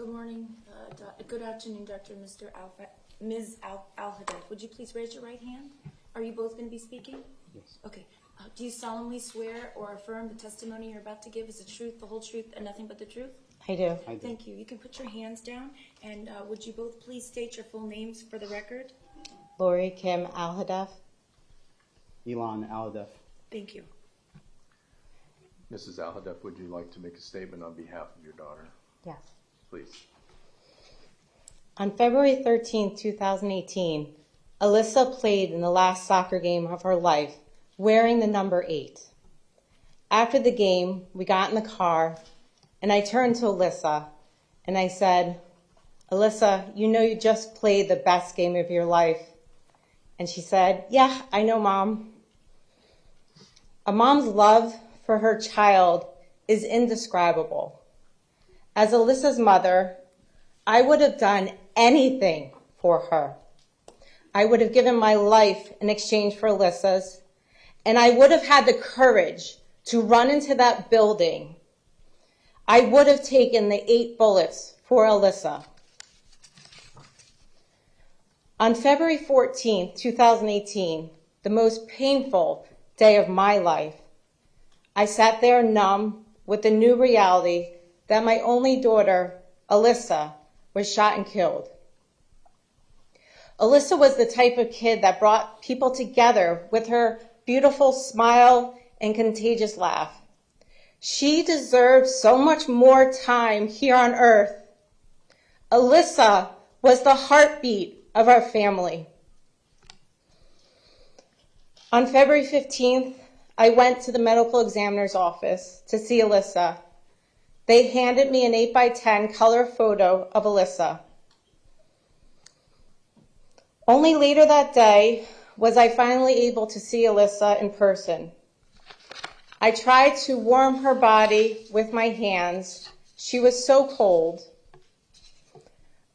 Good morning, good afternoon, Ms. Al-Haddad. Would you please raise your right hand? Are you both going to be speaking? Yes. Okay. Do you solemnly swear or affirm the testimony you're about to give is the truth, the whole truth, and nothing but the truth? I do. Thank you. You can put your hands down, and would you both please state your full names for the record? Lori Kim Al-Haddad. Elon Aladef. Thank you. Mrs. Al-Haddad, would you like to make a statement on behalf of your daughter? Yes. Please. On February 13, 2018, Alyssa played in the last soccer game of her life wearing the number 8. After the game, we got in the car, and I turned to Alyssa, and I said, "Alyssa, you know you just played the best game of your life." And she said, "Yeah, I know, Mom." A mom's love for her child is indescribable. As Alyssa's mother, I would have done anything for her. I would have given my life in exchange for Alyssa's, and I would have had the courage to run into that building. I would have taken the 8 bullets for Alyssa. On February 14, 2018, the most painful day of my life, I sat there numb with the new reality that my only daughter, Alyssa, was shot and killed. Alyssa was the type of kid that brought people together with her beautiful smile and contagious laugh. She deserved so much more time here on earth. Alyssa was the heartbeat of our family. On February 15th, I went to the medical examiner's office to see Alyssa. They handed me an 8x10 color photo of Alyssa. Only later that day was I finally able to see Alyssa in person. I tried to warm her body with my hands. She was so cold.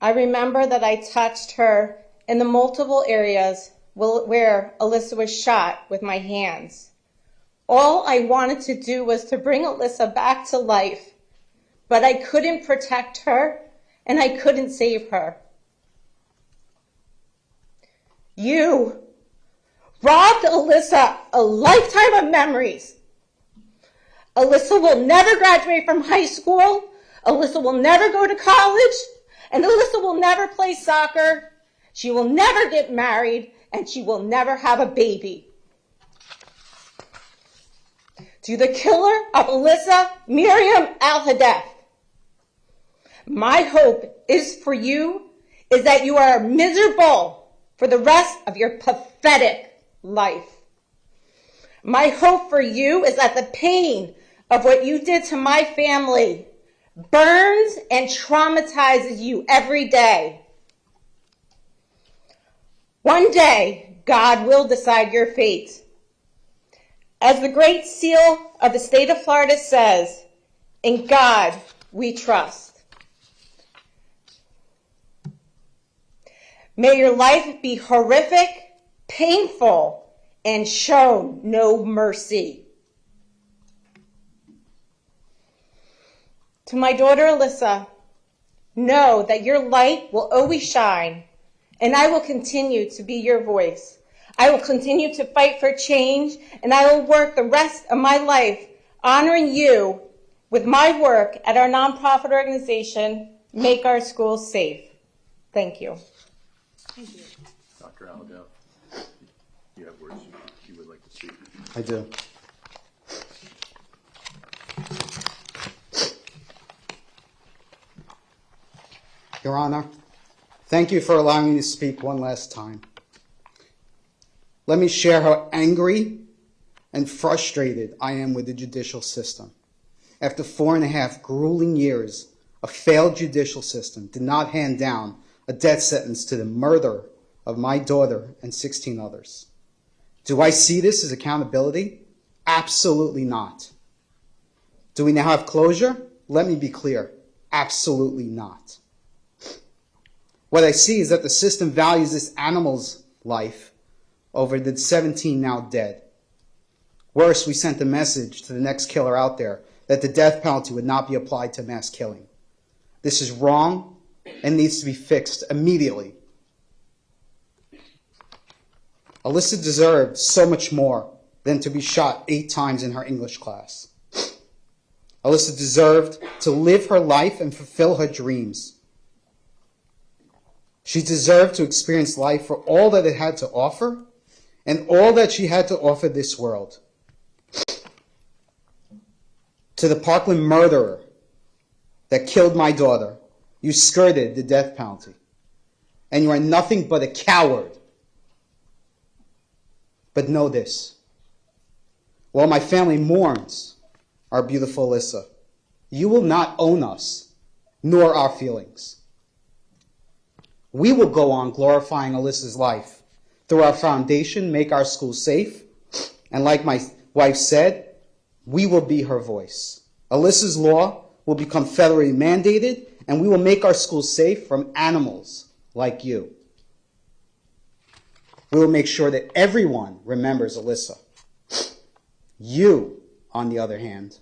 I remember that I touched her in the multiple areas where Alyssa was shot with my hands. All I wanted to do was to bring Alyssa back to life, but I couldn't protect her and I couldn't save her. You robbed Alyssa a lifetime of memories. Alyssa will never graduate from high school. Alyssa will never go to college. And Alyssa will never play soccer. She will never get married. And she will never have a baby. To the killer of Alyssa Miriam Al-Haddad, my hope is that you are miserable for the rest of your pathetic life. My hope for you is that the pain of what you did to my family burns and traumatizes you every day. One day, God will decide your fate. As the Great Seal of the state of Florida says, "In God we trust." May your life be horrific, painful, and show no mercy. To my daughter Alyssa, know that your light will always shine, and I will continue to be your voice. I will continue to fight for change, and I will work the rest of my life honoring you with my work at our nonprofit organization, Make Our Schools Safe. Thank you. Thank you. Dr. Aladef, you have words you would like to speak? I do. Your Honor, thank you for allowing me to speak one last time. Let me share how angry and frustrated I am with the judicial system. After 4.5 grueling years, a failed judicial system did not hand down a death sentence to the murder of my daughter and 16 others. Do I see this as accountability? Absolutely not. Do we now have closure? Let me be clear. Absolutely not. What I see is that the system values this animal's life over the 17 now dead. Worse, we sent a message to the next killer out there that the death penalty would not be applied to mass killing. This is wrong and needs to be fixed immediately. Alyssa deserved so much more than to be shot 8 times in her English class. Alyssa deserved to live her life and fulfill her dreams. She deserved to experience life for all that it had to offer and all that she had to offer this world. To the Parkland murderer that killed my daughter, you skirted the death penalty, and you are nothing but a coward. But know this, while my family mourns our beautiful Alyssa, you will not own us, nor our feelings. We will go on glorifying Alyssa's life through our foundation, make our schools safe, and like my wife said, we will be her voice. Alyssa's law will become federally mandated, and we will make our schools safe from animals like you. We will make sure that everyone remembers Alyssa. You, on the other hand,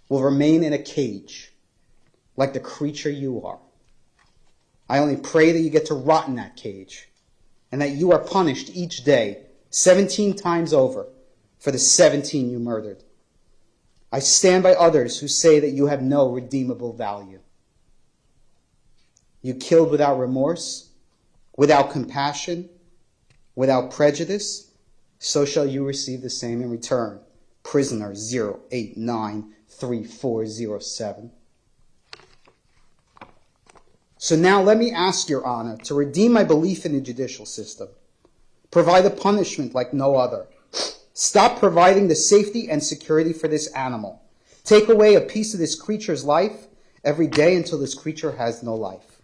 will remain in a cage like the creature you are. I only pray that you get to rot in that cage and that you are punished each day 17 times over for the 17 you murdered. I stand by others who say that you have no redeemable value. You killed without remorse, without compassion, without prejudice, so shall you receive the same in return. Prisoner 0893407. So now let me ask your honor to redeem my belief in the judicial system. Provide a punishment like no other. Stop providing the safety and security for this animal. Take away a piece of this creature's life every day until this creature has no life.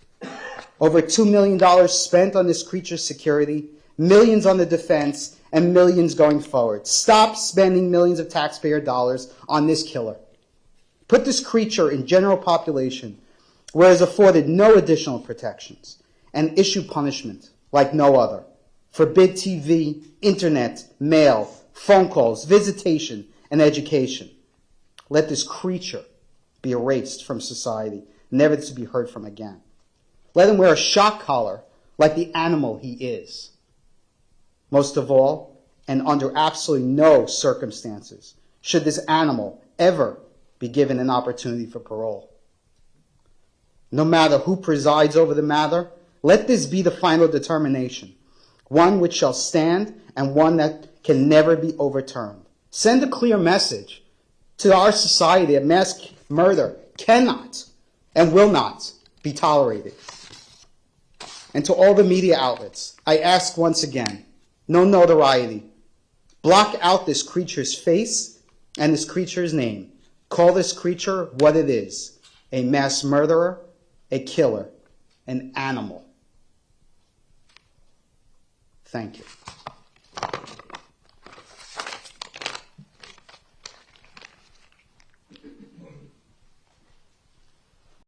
Over $2 million spent on this creature's security, millions on the defense, and millions going forward. Stop spending millions of taxpayer dollars on this killer. Put this creature in general population where it is afforded no additional protections, and issue punishment like no other. Forbid TV, internet, mail, phone calls, visitation, and education. Let this creature be erased from society, never to be heard from again. Let him wear a shock collar like the animal he is. Most of all, and under absolutely no circumstances, should this animal ever be given an opportunity for parole. No matter who presides over the matter, let this be the final determination, one which shall stand and one that can never be overturned. Send a clear message to our society that mass murder cannot and will not be tolerated. And to all the media outlets, I ask once again, no notoriety. Block out this creature's face and this creature's name. Call this creature what it is, a mass murderer, a killer, an animal. Thank you.